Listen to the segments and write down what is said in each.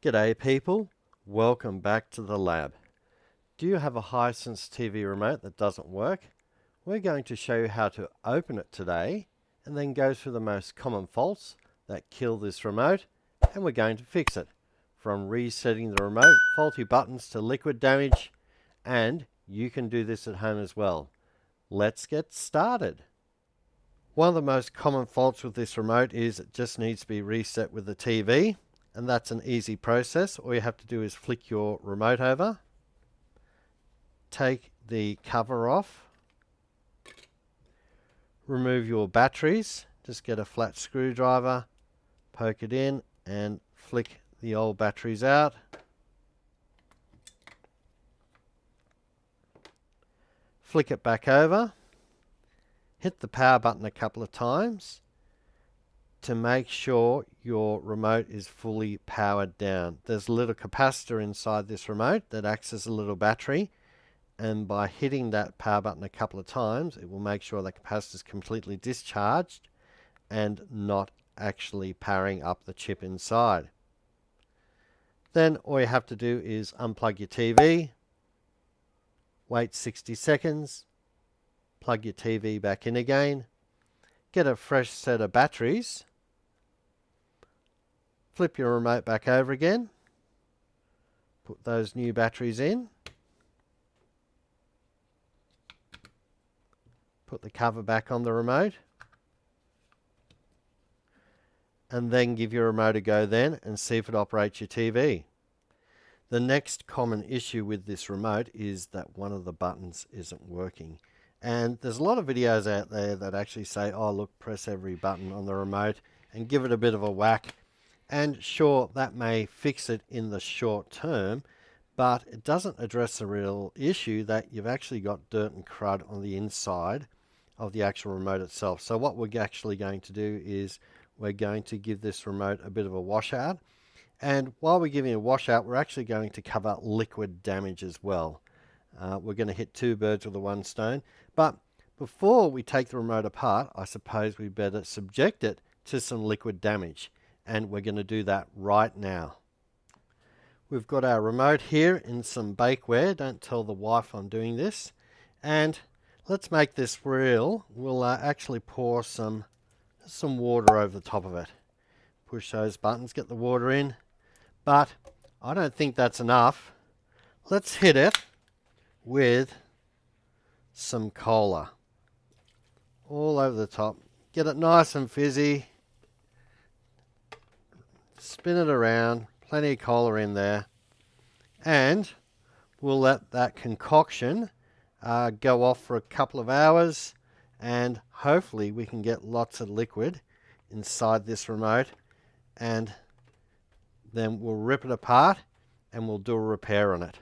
G'day people, welcome back to the lab. Do you have a Hisense TV remote that doesn't work? We're going to show you how to open it today and then go through the most common faults that kill this remote, and we're going to fix it. From resetting the remote, faulty buttons to liquid damage, and you can do this at home as well. Let's get started. One of the most common faults with this remote is it just needs to be reset with the TV. And that's an easy process. All you have to do is flick your remote over, take the cover off, remove your batteries, just get a flat screwdriver, poke it in and flick the old batteries out. Flick it back over, hit the power button a couple of times to make sure your remote is fully powered down. There's a little capacitor inside this remote that acts as a little battery, and by hitting that power button a couple of times it will make sure the capacitor is completely discharged and not actually powering up the chip inside. Then all you have to do is unplug your TV, wait 60 seconds, plug your TV back in again, get a fresh set of batteries, flip your remote back over again, put those new batteries in, put the cover back on the remote, and then give your remote a go then and see if it operates your TV. The next common issue with this remote is that one of the buttons isn't working. And there's a lot of videos out there that actually say, oh look, press every button on the remote and give it a bit of a whack. And sure, that may fix it in the short term, but it doesn't address the real issue that you've actually got dirt and crud on the inside of the actual remote itself. So what we're actually going to do is we're going to give this remote a bit of a washout. And while we're giving a washout, we're actually going to cover liquid damage as well. We're going to hit two birds with one stone. But before we take the remote apart, I suppose we better subject it to some liquid damage. And we're going to do that right now. We've got our remote here in some bakeware. Don't tell the wife I'm doing this. And let's make this real. We'll actually pour some water over the top of it. Push those buttons, get the water in. But I don't think that's enough. Let's hit it with some cola all over the top. Get it nice and fizzy. Spin it around, plenty of cola in there, and we'll let that concoction go off for a couple of hours, and hopefully we can get lots of liquid inside this remote, and then we'll rip it apart and we'll do a repair on it.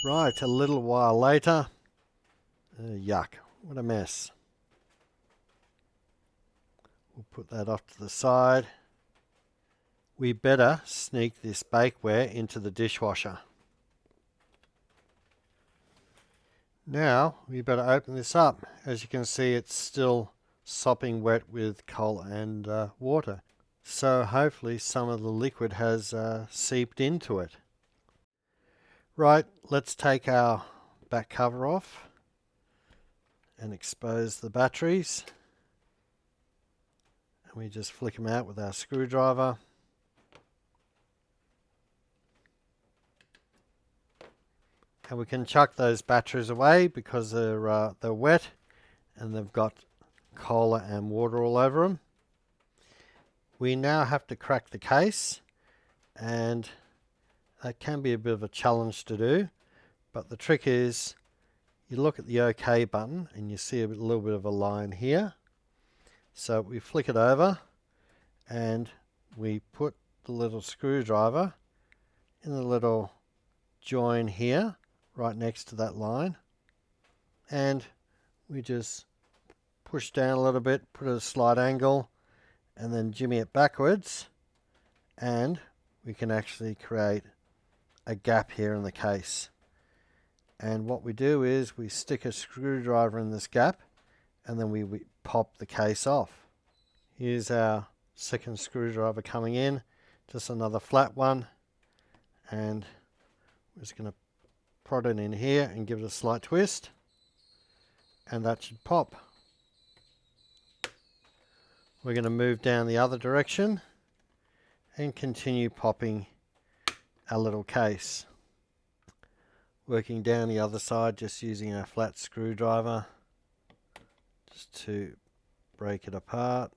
Right, a little while later, yuck, what a mess. We'll put that off to the side. We better sneak this bakeware into the dishwasher. Now we better open this up. As you can see, it's still sopping wet with coal and water. So hopefully some of the liquid has seeped into it. Right, let's take our back cover off and expose the batteries. We just flick them out with our screwdriver. And we can chuck those batteries away because they're wet and they've got cola and water all over them. We now have to crack the case, and that can be a bit of a challenge to do, but the trick is you look at the OK button and you see a little bit of a line here. So we flick it over and we put the little screwdriver in the little join here right next to that line, and we just push down a little bit, put it at a slight angle, and then jimmy it backwards, and we can actually create a gap here in the case. And what we do is we stick a screwdriver in this gap and then we pop the case off. Here's our second screwdriver coming in, just another flat one, and we're just going to prod it in here and give it a slight twist, and that should pop. We're going to move down the other direction and continue popping our little case. Working down the other side, just using a flat screwdriver just to break it apart.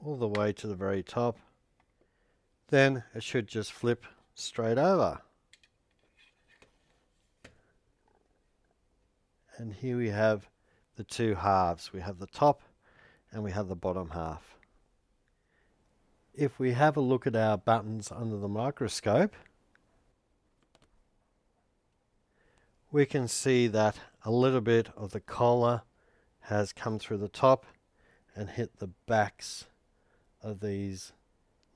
All the way to the very top. Then it should just flip straight over. And here we have the two halves. We have the top and we have the bottom half. If we have a look at our buttons under the microscope, we can see that a little bit of the collar has come through the top and hit the backs of these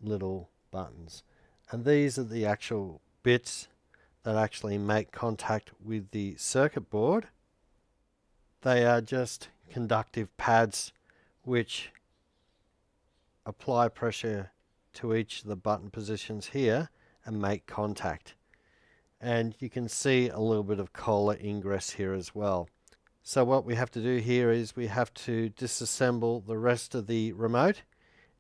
little buttons. And these are the actual bits that actually make contact with the circuit board. They are just conductive pads which apply pressure to each of the button positions here and make contact. And you can see a little bit of collar ingress here as well. So what we have to do here is we have to disassemble the rest of the remote,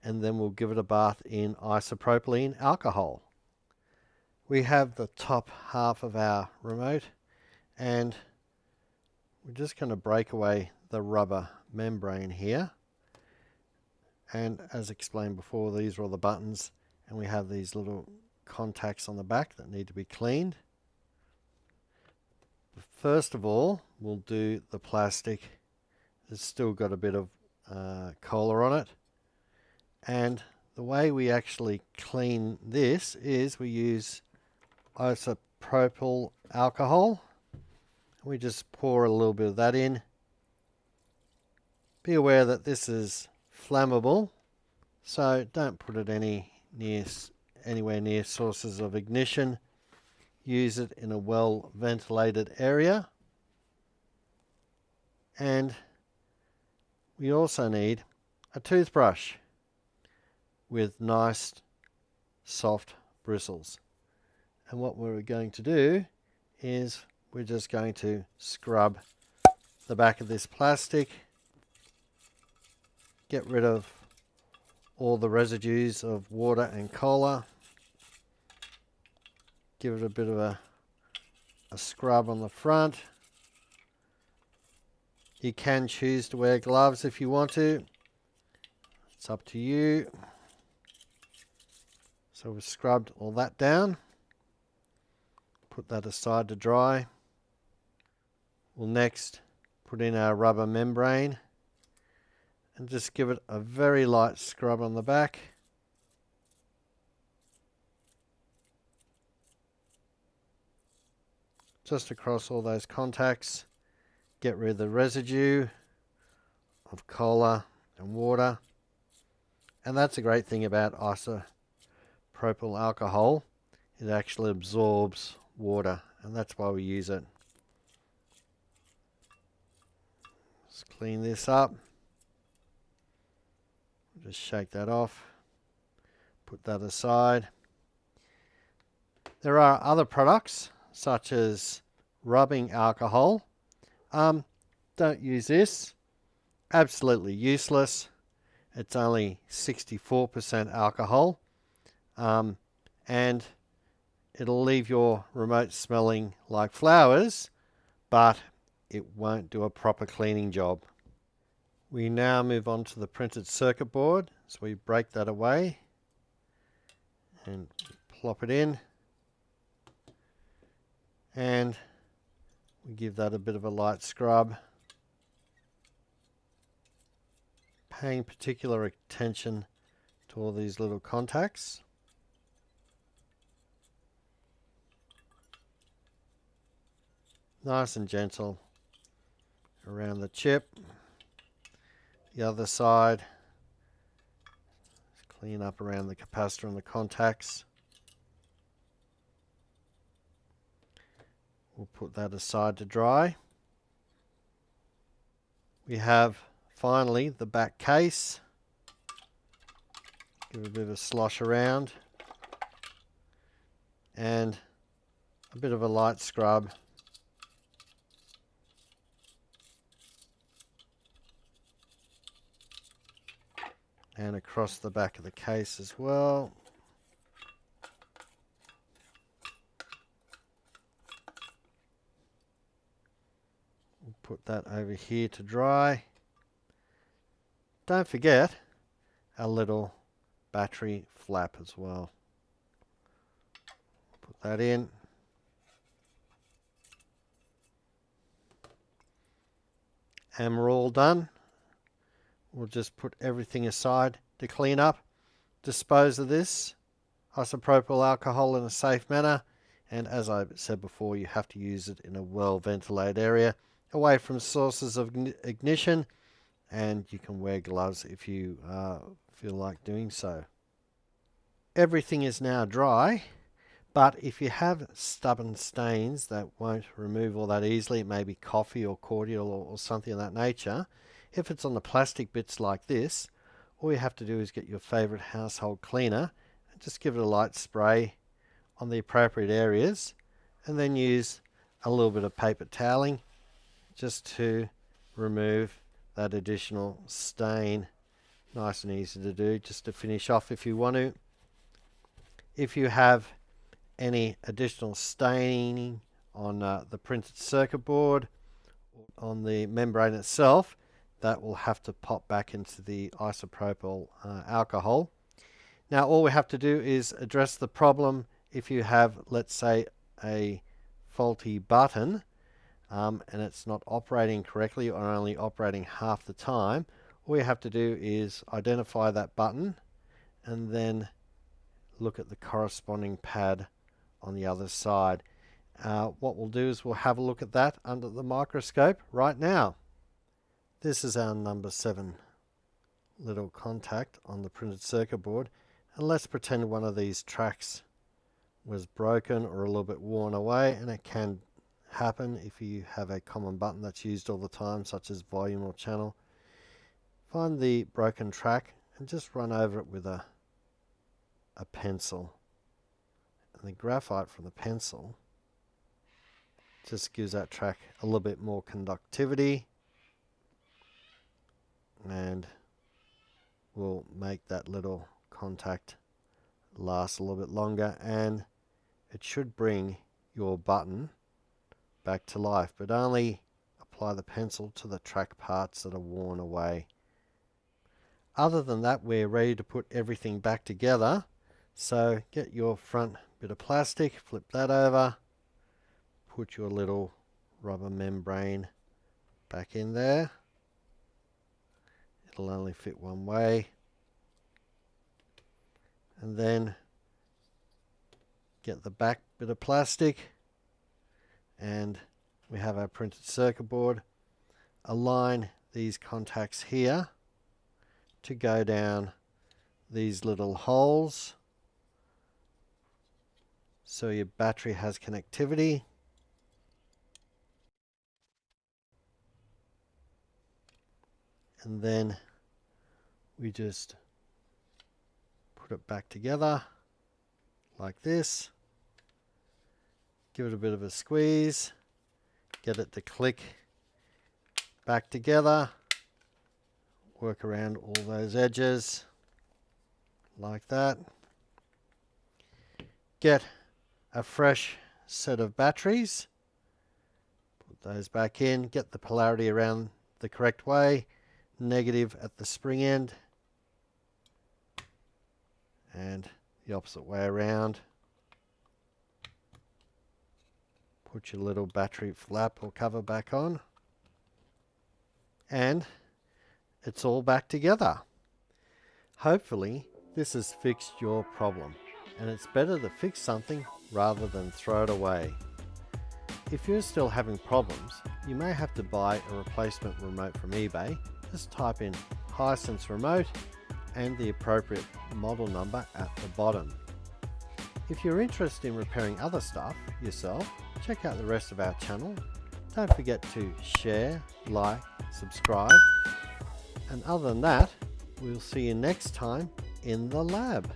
and then we'll give it a bath in isopropylene alcohol. We have the top half of our remote, and we're just going to break away the rubber membrane here. And as explained before, these are all the buttons, and we have these little contacts on the back that need to be cleaned. First of all, we'll do the plastic. It's still got a bit of collar on it. And the way we actually clean this is we use isopropyl alcohol. We just pour a little bit of that in. Be aware that this is flammable, so don't put it anywhere near sources of ignition. Use it in a well ventilated area. And we also need a toothbrush with nice soft bristles. And what we're going to do is we're just going to scrub the back of this plastic, get rid of all the residues of water and collar, give it a bit of a scrub on the front. You can choose to wear gloves if you want to. It's up to you. So we've scrubbed all that down. Put that aside to dry. We'll next put in our rubber membrane and just give it a very light scrub on the back. Just across all those contacts. Get rid of the residue of collar and water. And that's a great thing about isopropyl alcohol. It actually absorbs water, and that's why we use it. Let's clean this up. Just shake that off. Put that aside. There are other products such as rubbing alcohol. Don't use this. Absolutely useless. It's only 64% alcohol. And it'll leave your remote smelling like flowers, but it won't do a proper cleaning job. We now move on to the printed circuit board. So we break that away and plop it in. And we give that a bit of a light scrub. Paying particular attention to all these little contacts. Nice and gentle around the chip. The other side. Just clean up around the capacitor and the contacts. We'll put that aside to dry. we have finally the back case. Give it a bit of a slosh around and a bit of a light scrub. And across the back of the case as well. We'll put that over here to dry. Don't forget our little battery flap as well. Put that in. And we're all done. We'll just put everything aside to clean up. Dispose of this isopropyl alcohol in a safe manner. And as I said before, you have to use it in a well ventilated area, away from sources of ignition. And you can wear gloves if you feel like doing so. Everything is now dry, but if you have stubborn stains that won't remove all that easily, it may be coffee or cordial or something of that nature. If it's on the plastic bits like this, all you have to do is get your favorite household cleaner and just give it a light spray on the appropriate areas, and then use a little bit of paper toweling just to remove that additional stain. Nice and easy to do, just to finish off if you want to. If you have any additional staining on the printed circuit board, on the membrane itself, that will have to pop back into the isopropyl alcohol. Now all we have to do is address the problem. If you have, let's say, a faulty button and it's not operating correctly or only operating half the time, all you have to do is identify that button and then look at the corresponding pad on the other side. What we'll do is we'll have a look at that under the microscope right now. This is our number 7 little contact on the printed circuit board, and let's pretend one of these tracks was broken or a little bit worn away, and it can happen if you have a common button that's used all the time, such as volume or channel. Find the broken track and just run over it with a pencil, and the graphite from the pencil just gives that track a little bit more conductivity and will make that little contact last a little bit longer, and it should bring your button back to life, but only apply the pencil to the track parts that are worn away. Other than that, we're ready to put everything back together. So get your front bit of plastic, flip that over, put your little rubber membrane back in there. It'll only fit one way. And then get the back bit of plastic, and we have our printed circuit board. Align these contacts here to go down these little holes so your battery has connectivity. And then we just put it back together like this. Give it a bit of a squeeze, get it to click back together, work around all those edges like that. Get a fresh set of batteries, put those back in, get the polarity around the correct way, negative at the spring end and the opposite way around. Put your little battery flap or cover back on, and it's all back together. Hopefully this has fixed your problem, and it's better to fix something rather than throw it away. If you're still having problems, you may have to buy a replacement remote from eBay. Just type in Hisense Remote and the appropriate model number at the bottom. If you're interested in repairing other stuff yourself, check out the rest of our channel. Don't forget to share, like, subscribe, and other than that, we'll see you next time in the lab.